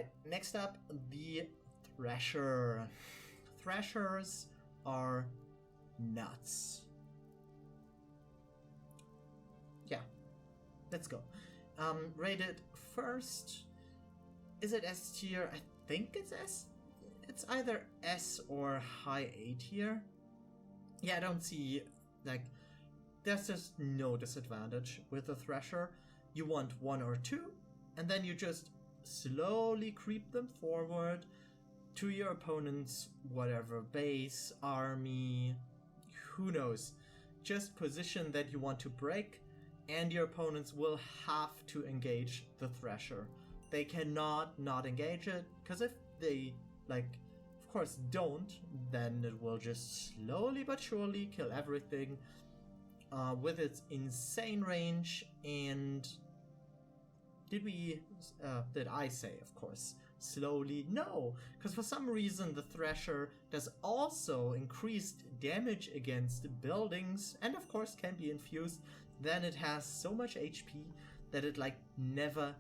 Alright, next up, the Thresher. Threshers are nuts. Yeah, let's go. Rated first. Is it S tier? I think it's S. It's either S or high A tier. Yeah, I don't see, like, there's just no disadvantage with the Thresher. You want 1 or 2, and then you just slowly creep them forward to your opponent's whatever base, army, who knows. Just position that you want to break, and your opponents will have to engage the Thresher. They cannot not engage it, because if they, like, of course don't, then it will just slowly but surely kill everything with its insane range. And did I say, of course, slowly? No, because for some reason the Thresher does also increased damage against buildings, and of course can be infused. Then it has so much HP that it like never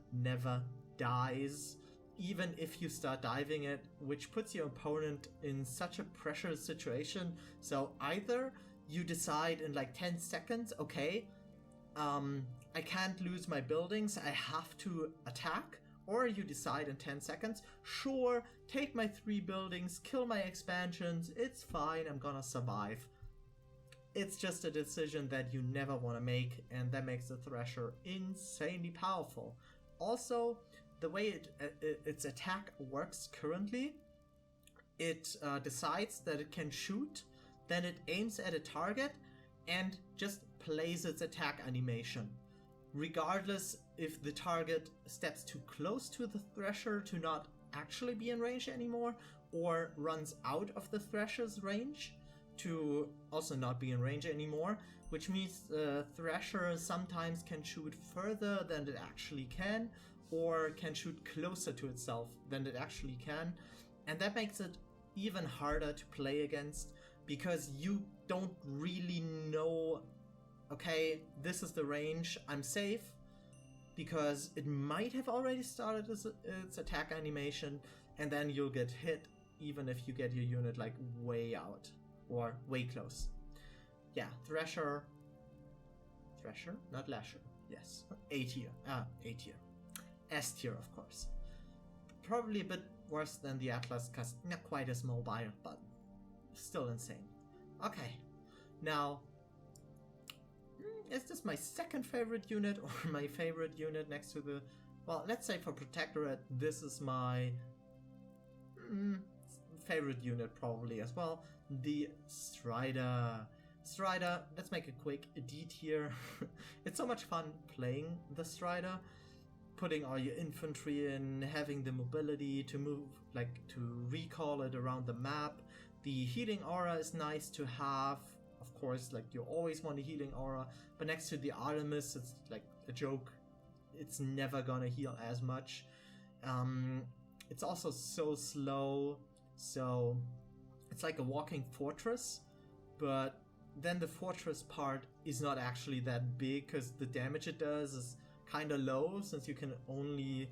dies, even if you start diving it, which puts your opponent in such a pressure situation. So either you decide in like 10 seconds, okay, I can't lose my buildings, I have to attack, or you decide in 10 seconds, sure, take my 3 buildings, kill my expansions, it's fine, I'm gonna survive. It's just a decision that you never want to make, and that makes the Thresher insanely powerful. Also, the way its attack works currently, it decides that it can shoot, then it aims at a target, and just plays its attack animation. Regardless if the target steps too close to the Thresher to not actually be in range anymore, or runs out of the Thresher's range to also not be in range anymore, which means the Thresher sometimes can shoot further than it actually can, or can shoot closer to itself than it actually can. And that makes it even harder to play against, because you don't really know, okay, this is the range, I'm safe, because it might have already started its attack animation, and then you'll get hit even if you get your unit like way out or way close. Yeah, Thresher, not Lasher, yes, A tier, S tier of course. Probably a bit worse than the Atlas, because not quite as mobile, but still insane. Okay, now, is this my second favorite unit or my favorite unit next to the... Well, let's say for Protectorate, this is my favorite unit probably as well. The Strider. Strider, let's make it quick, D tier. It's so much fun playing the Strider. Putting all your infantry in, having the mobility to move, like to recall it around the map. The healing aura is nice to have. Of course, like you always want a healing aura, but next to the Artemis, it's like a joke. It's never gonna heal as much. It's also so slow, so it's like a walking fortress, but then the fortress part is not actually that big, because the damage it does is kind of low, since you can only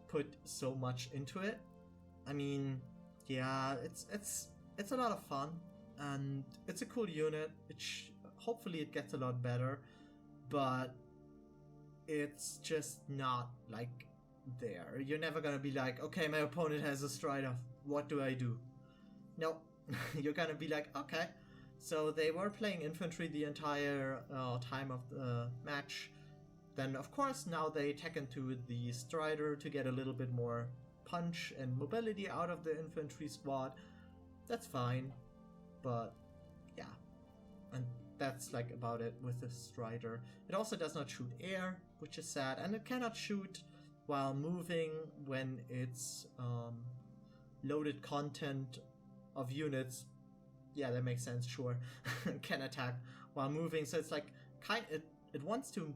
put so much into it. I mean, yeah, it's a lot of fun, and it's a cool unit. Hopefully it gets a lot better, but it's just not like there. You're never gonna be like, okay, my opponent has a Strider, what do I do? No, you're gonna be like, okay, so they were playing infantry the entire time of the match. Then, of course, now they attack into the Strider to get a little bit more punch and mobility out of the infantry squad. That's fine, but yeah. And that's like about it with the Strider. It also does not shoot air, which is sad, and it cannot shoot while moving when it's loaded content of units. Yeah, that makes sense, sure. Can attack while moving, so it's like it wants to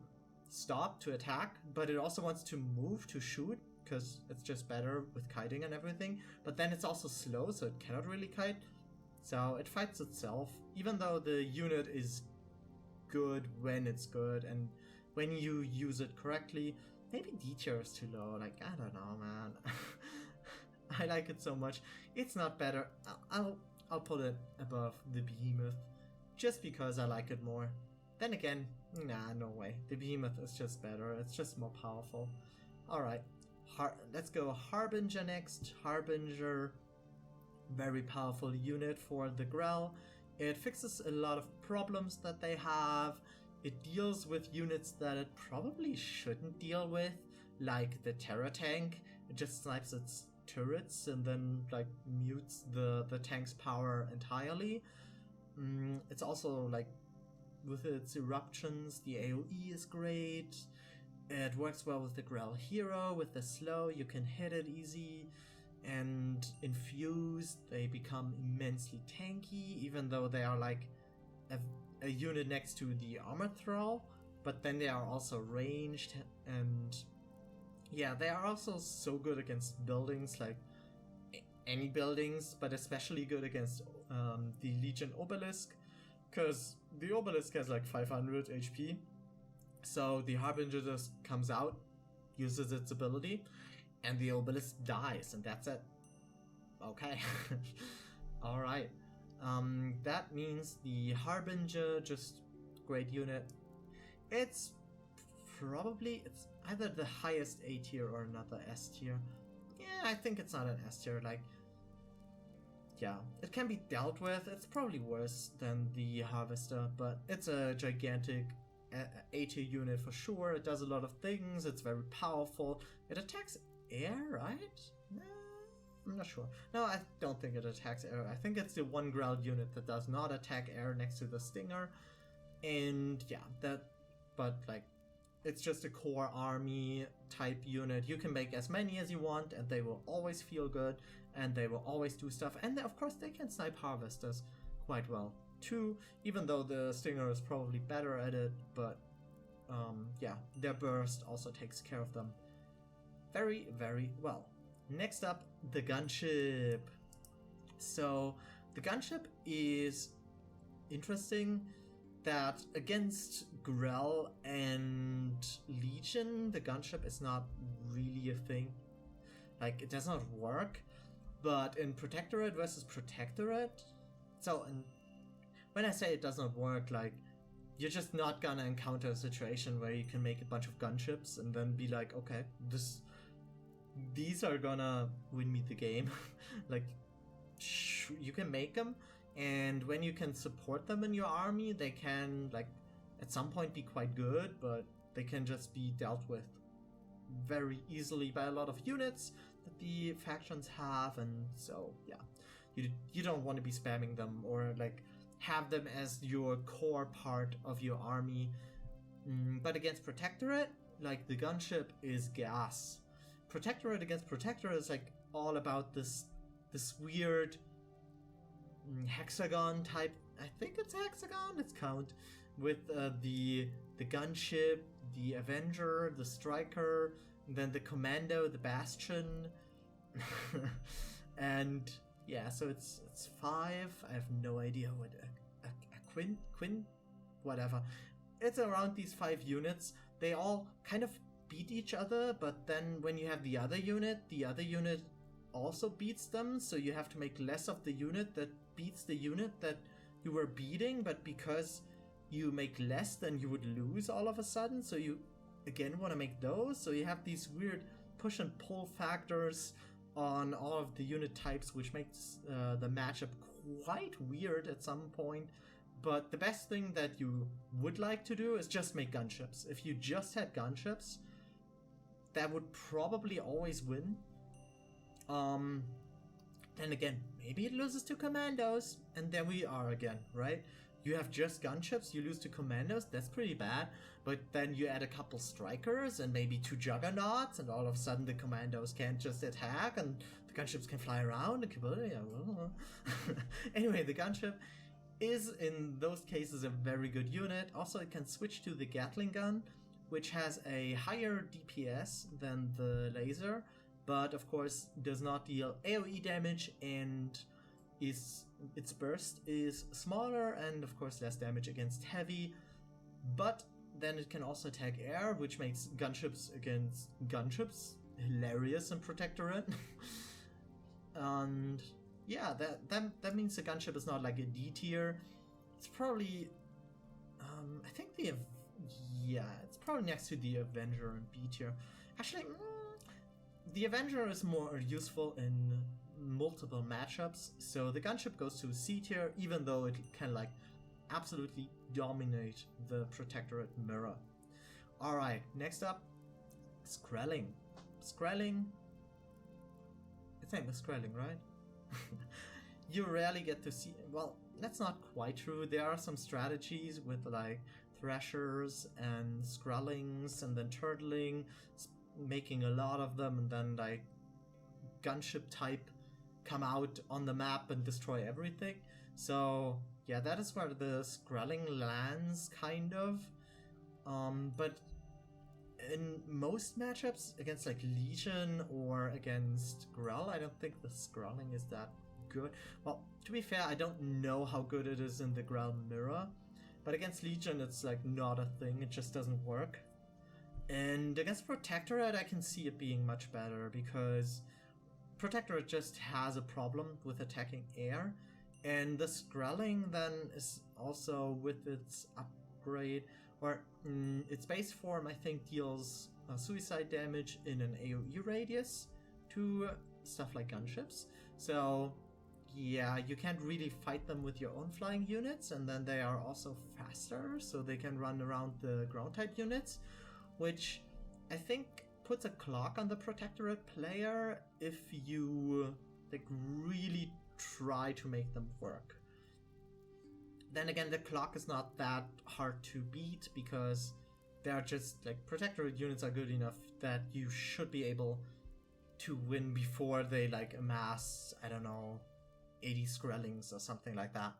stop to attack, but it also wants to move to shoot, because it's just better with kiting and everything. But then it's also slow, so it cannot really kite. So it fights itself, even though the unit is good when it's good and when you use it correctly. Maybe D tier is too low, like, I don't know, man. I like it so much. It's not better. I'll put it above the Behemoth just because I like it more. Then again, nah, no way. The Behemoth is just better. It's just more powerful. Alright, let's go Harbinger next. Harbinger, very powerful unit for the Grell. It fixes a lot of problems that they have. It deals with units that it probably shouldn't deal with, like the Terror Tank. It just snipes its turrets and then like mutes the tank's power entirely. It's also like with its eruptions, the AoE is great. It works well with the Grell hero. With the slow, you can hit it easy. And infused, they become immensely tanky, even though they are like a unit next to the armored thrall. But then they are also ranged, and yeah, they are also so good against buildings, like any buildings, but especially good against the Legion Obelisk, because the Obelisk has like 500 HP. So the Harbinger just comes out, uses its ability, and the Obelisk dies, and that's it. Okay. Alright. That means the Harbinger, just great unit. It's either the highest A tier or another S tier. Yeah, I think it's not an S tier, like, yeah, it can be dealt with. It's probably worse than the Harvester, but it's a gigantic A tier unit for sure. It does a lot of things, it's very powerful. It attacks air, right? Nah, I'm not sure. No, I don't think it attacks air. I think it's the one Grell unit that does not attack air next to the Stinger. And yeah, but like, it's just a core army type unit. You can make as many as you want and they will always feel good and they will always do stuff. And of course they can snipe Harvesters quite well too, even though the Stinger is probably better at it, but yeah, their burst also takes care of them very, very well. Next up, the gunship. So the gunship is interesting that against Grell and Legion, the gunship is not really a thing. Like, it does not work, but in Protectorate versus Protectorate, so when I say it does not work, like, you're just not gonna encounter a situation where you can make a bunch of gunships and then be like, okay, these are gonna win me the game. Like, you can make them, and when you can support them in your army, they can, like, at some point be quite good, but they can just be dealt with very easily by a lot of units that the factions have, and so, yeah. You don't want to be spamming them or, like, have them as your core part of your army. But against Protectorate, like, the gunship is gas. Protectorate against Protectorate is like all about this weird hexagon type. I think it's hexagon. It's count with the gunship, the Avenger, the Striker, and then the Commando, the Bastion, and yeah. So it's 5. I have no idea what a quin, whatever. It's around these 5 units. They all kind of beat each other, but then when you have the other unit also beats them, so you have to make less of the unit that beats the unit that you were beating, but because you make less, then you would lose all of a sudden, so you again want to make those, so you have these weird push and pull factors on all of the unit types, which makes the matchup quite weird at some point. But the best thing that you would like to do is just make gunships. If you just had gunships, that would probably always win. Then again, maybe it loses to Commandos, and there we are again, right? You have just gunships, you lose to Commandos, that's pretty bad, but then you add a couple Strikers and maybe 2 Juggernauts, and all of a sudden the Commandos can't just attack, and the gunships can fly around, Anyway, the gunship is, in those cases, a very good unit. Also, it can switch to the Gatling gun, which has a higher DPS than the laser, but of course does not deal AoE damage, and its burst is smaller and of course less damage against heavy, but then it can also attack air, which makes gunships against gunships hilarious in Protectorate. And yeah, that means the gunship is not like a D tier. It's probably, I think yeah, it's probably next to the Avenger and B tier. Actually, the Avenger is more useful in multiple matchups, so the gunship goes to C tier, even though it can like absolutely dominate the Protectorate mirror. Alright, next up, Skrelling. Skrelling, its name is Skrelling, right? You rarely get to see, well, that's not quite true. There are some strategies with like Threshers and Skrellings and then Turtling, making a lot of them, and then like gunship type come out on the map and destroy everything. So yeah, that is where the Skrelling lands, kind of. But in most matchups against like Legion or against Grell, I don't think the Skrelling is that good. Well, to be fair, I don't know how good it is in the Grell mirror, but against Legion it's like not a thing, it just doesn't work. And against Protectorate I can see it being much better, because Protectorate just has a problem with attacking air, and the Skrelling then is also, with its upgrade, or its base form, I think deals suicide damage in an AoE radius to stuff like gunships. So yeah, you can't really fight them with your own flying units, and then they are also faster, so they can run around the ground type units, which I think puts a clock on the Protectorate player if you like really try to make them work. Then again, the clock is not that hard to beat, because they're just like, Protectorate units are good enough that you should be able to win before they like amass, I don't know, 80 Skrellings or something like that.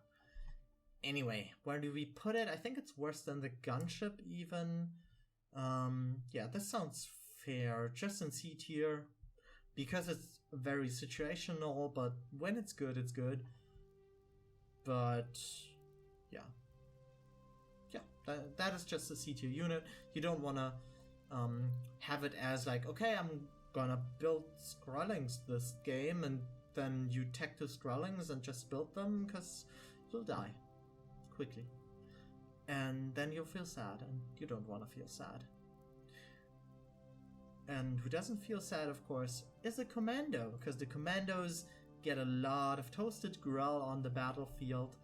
Anyway, where do we put it? I think it's worse than the gunship even. Yeah, this sounds fair, just in C tier, because it's very situational, but when it's good, it's good. But yeah, that is just a C tier unit. You don't want to have it as like, okay, I'm gonna build Skrellings this game, and then you tech to Skrellings and just build them, because you'll die quickly. And then you'll feel sad, and you don't want to feel sad. And who doesn't feel sad, of course, is a commando, because the commandos get a lot of toasted Grell on the battlefield.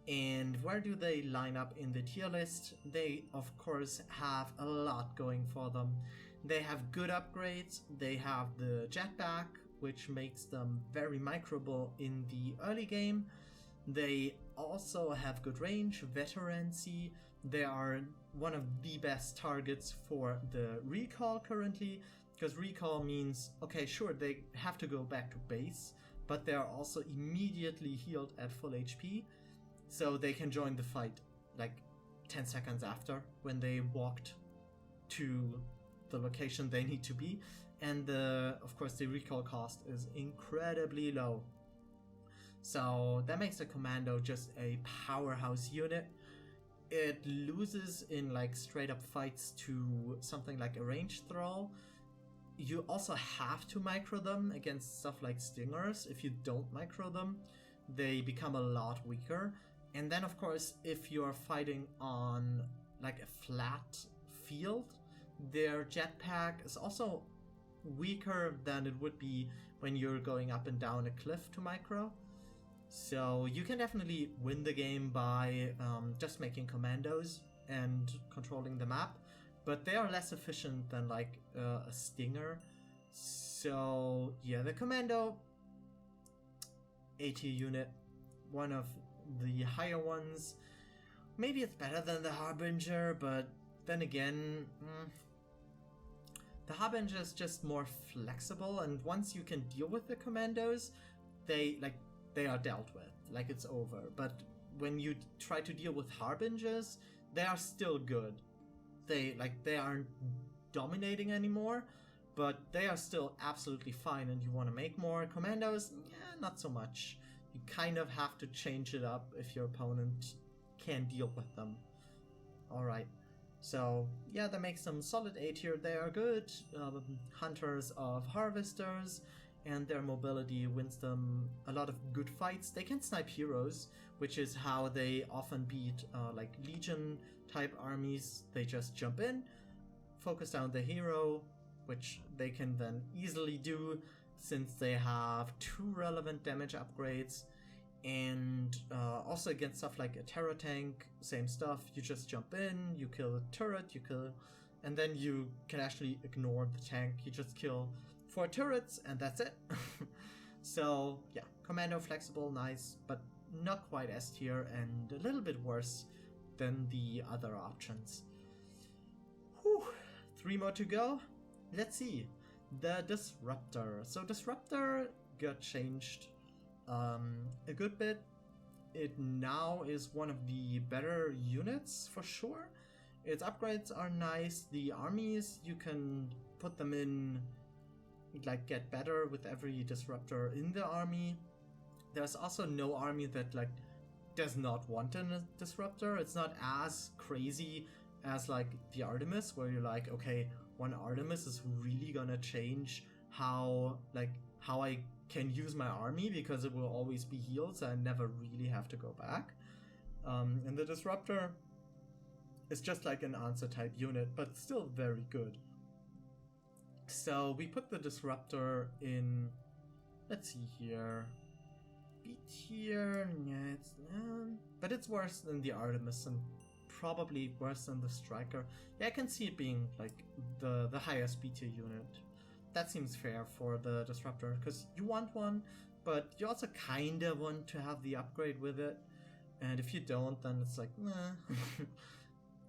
And where do they line up in the tier list? They, of course, have a lot going for them. They have good upgrades, they have the jetpack, which makes them very microable in the early game. They also have good range, veterancy. They are one of the best targets for the recall currently, because recall means, okay, sure, they have to go back to base, but they are also immediately healed at full HP, so they can join the fight like 10 seconds after, when they walked to the location they need to be. And of course the recall cost is incredibly low. So that makes the commando just a powerhouse unit. It loses in like straight up fights to something like a ranged thrall. You also have to micro them against stuff like stingers. If you don't micro them, they become a lot weaker. And then of course, if you're fighting on like a flat field, their jetpack is also weaker than it would be when you're going up and down a cliff to micro. So you can definitely win the game by just making commandos and controlling the map, but they are less efficient than like a stinger. So yeah, the commando, A tier unit, one of the higher ones. Maybe it's better than the Harbinger, but then again, the Harbinger is just more flexible, and once you can deal with the commandos, they are dealt with, like it's over. But when you try to deal with Harbingers, they are still good. They aren't dominating anymore, but they are still absolutely fine, and you want to make more commandos? Yeah, not so much. You kind of have to change it up if your opponent can deal with them. Alright, so yeah, that makes them solid A tier. They are good hunters of harvesters, and their mobility wins them a lot of good fights. They can snipe heroes, which is how they often beat like Legion type armies. They just jump in, focus down the hero, which they can then easily do since they have 2 relevant damage upgrades. And also against stuff like a terror tank, same stuff. You just jump in, you kill a turret, and then you can actually ignore the tank. You just kill 4 turrets and that's it. So yeah, Commando flexible, nice, but not quite S tier and a little bit worse than the other options. Whew, 3 more to go. Let's see. The Disruptor. So Disruptor got changed a good bit. It now is one of the better units for sure. Its upgrades are nice. The armies, you can put them in, like, get better with every disruptor in the army. There's also no army that like does not want a disruptor. It's not as crazy as like the Artemis, where you're like, okay, one Artemis is really gonna change how I can use my army, because it will always be healed, so I never really have to go back. And the Disruptor is just like an answer type unit, but still very good. So we put the Disruptor in, let's see here, B tier, yeah, but it's worse than the Artemis and probably worse than the Striker. Yeah, I can see it being like the highest B tier unit. That seems fair for the Disruptor, because you want one, but you also kinda want to have the upgrade with it. And if you don't, then it's like, nah.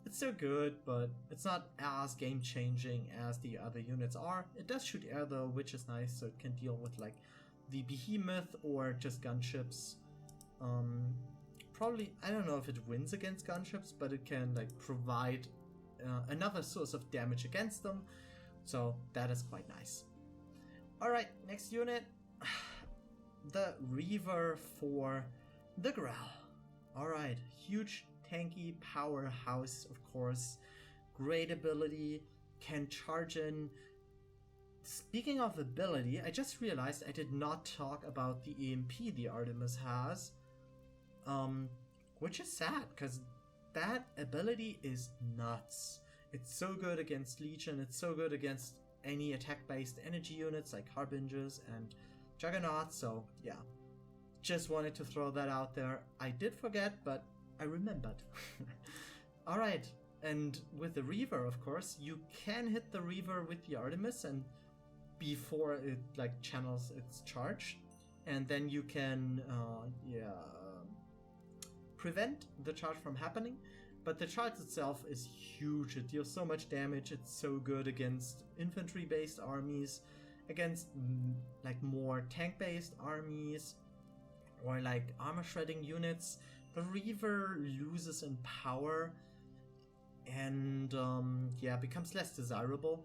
It's still good, but it's not as game-changing as the other units are. It does shoot air though, which is nice, so it can deal with like the Behemoth or just gunships. Probably, I don't know if it wins against gunships, but it can like provide another source of damage against them. So that is quite nice. Alright, next unit. The Reaver for the Growl. Alright, huge tanky powerhouse, of course. Great ability, can charge in. Speaking of ability, I just realized I did not talk about the EMP the Artemis has. Which is sad, because that ability is nuts. It's so good against Legion, it's so good against any attack-based energy units like Harbingers and Juggernauts, so yeah. Just wanted to throw that out there. I did forget, but I remembered. Alright, and with the Reaver, of course, you can hit the Reaver with the Artemis and before it like channels its charge, and then you can prevent the charge from happening. But the charge itself is huge. It deals so much damage. It's so good against infantry-based armies, against like more tank-based armies, or like armor-shredding units. The Reaver loses in power and becomes less desirable,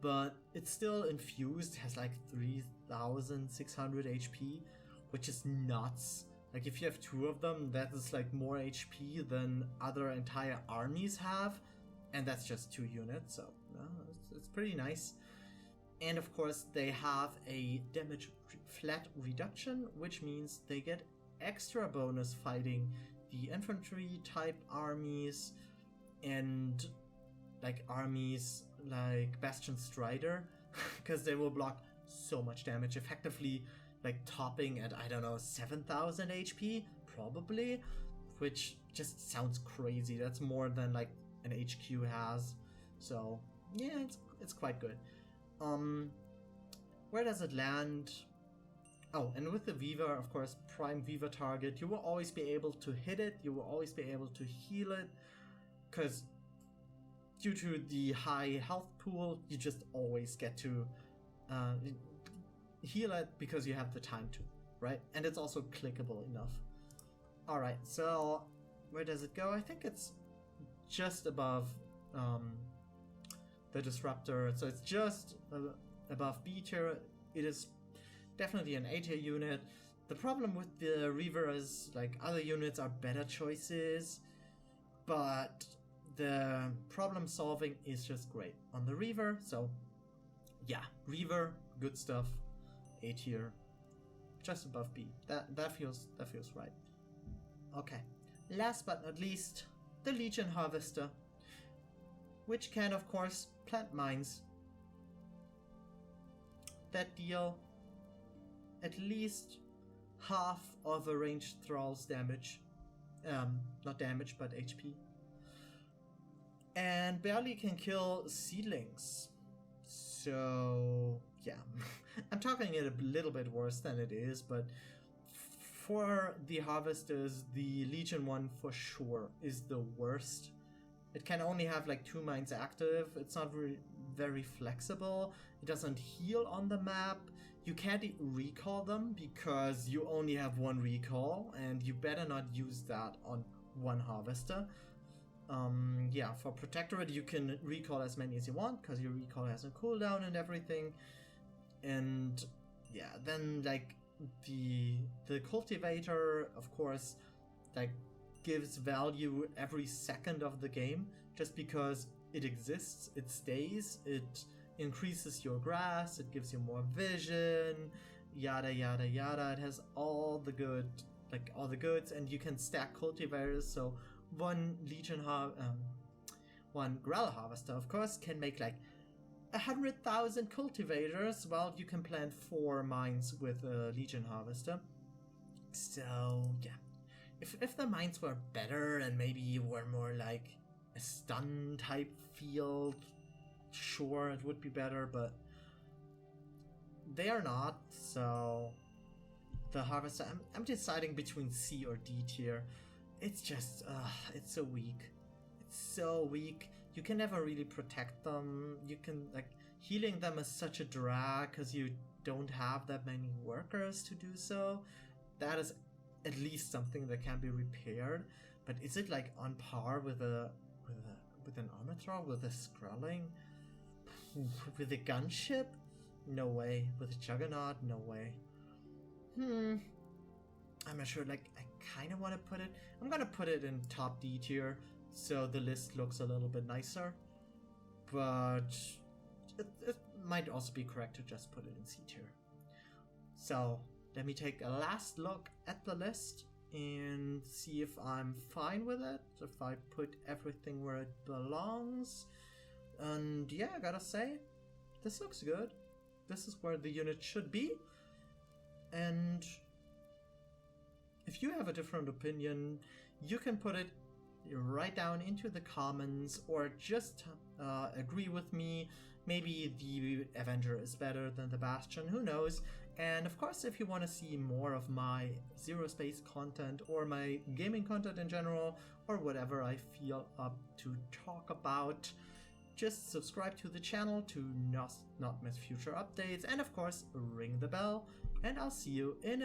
but it's still infused, has like 3,600 HP, which is nuts. Like if you have 2 of them, that is like more HP than other entire armies have, and that's just 2 units, so it's pretty nice. And of course they have a damage flat reduction, which means they get extra bonus fighting the infantry type armies and like armies like Bastion Strider, because they will block so much damage, effectively like topping at, I don't know, 7,000 HP, probably, which just sounds crazy. That's more than like an HQ has. So yeah, it's quite good. Where does it land? Oh, and with the Viva, of course, prime Viva target, you will always be able to hit it, you will always be able to heal it, because due to the high health pool, you just always get to heal it because you have the time to, right? And it's also clickable enough. Alright, so where does it go? I think it's just above the Disruptor, so it's just above B tier. It is definitely an A tier unit. The problem with the Reaver is like other units are better choices, but the problem solving is just great on the Reaver. So yeah, Reaver, good stuff. A tier, just above B. That feels right. Okay. Last but not least, the Legion Harvester, which can of course plant mines that deal at least half of a ranged thrall's damage. Not damage, but HP. And barely can kill seedlings. So, yeah. I'm talking it a little bit worse than it is, but for the Harvesters, the Legion one for sure is the worst. It can only have like 2 mines active. It's not very flexible. It doesn't heal on the map. You can't recall them because you only have 1 recall, and you better not use that on 1 Harvester. Yeah, for Protectorate you can recall as many as you want because your recall has a cooldown and everything. And yeah, then like the Cultivator, of course, like gives value every second of the game just because it exists, it stays, it increases your grass, it gives you more vision, yada yada yada. It has all the goods, and you can stack cultivators. So one Grell Harvester, of course, can make like 100,000 cultivators, while you can plant 4 mines with a Legion Harvester. So yeah, if the mines were better and maybe you were more like a stun type field, sure, it would be better, but they are not. So the Harvester, I'm deciding between C or D tier. It's just, it's so weak. It's so weak. You can never really protect them. You can, like, healing them is such a drag because you don't have that many workers to do so. That is at least something that can be repaired. But is it like on par with an armor throw, with a Skrulling, with a gunship? No way. With a Juggernaut? No way. I'm not sure. Like, I kind of want to put it. I'm gonna put it in top D tier, so the list looks a little bit nicer. But it might also be correct to just put it in C tier. So let me take a last look at the list and see if I'm fine with it, if I put everything where it belongs. And yeah, I gotta say, this looks good. This is where the unit should be. And if you have a different opinion, you can put it right down into the comments, or just agree with me. Maybe the Avenger is better than the Bastion, who knows. And of course, if you want to see more of my Zero Space content, or my gaming content in general, or whatever I feel up to talk about, just subscribe to the channel to not miss future updates, and of course ring the bell, and I'll see you in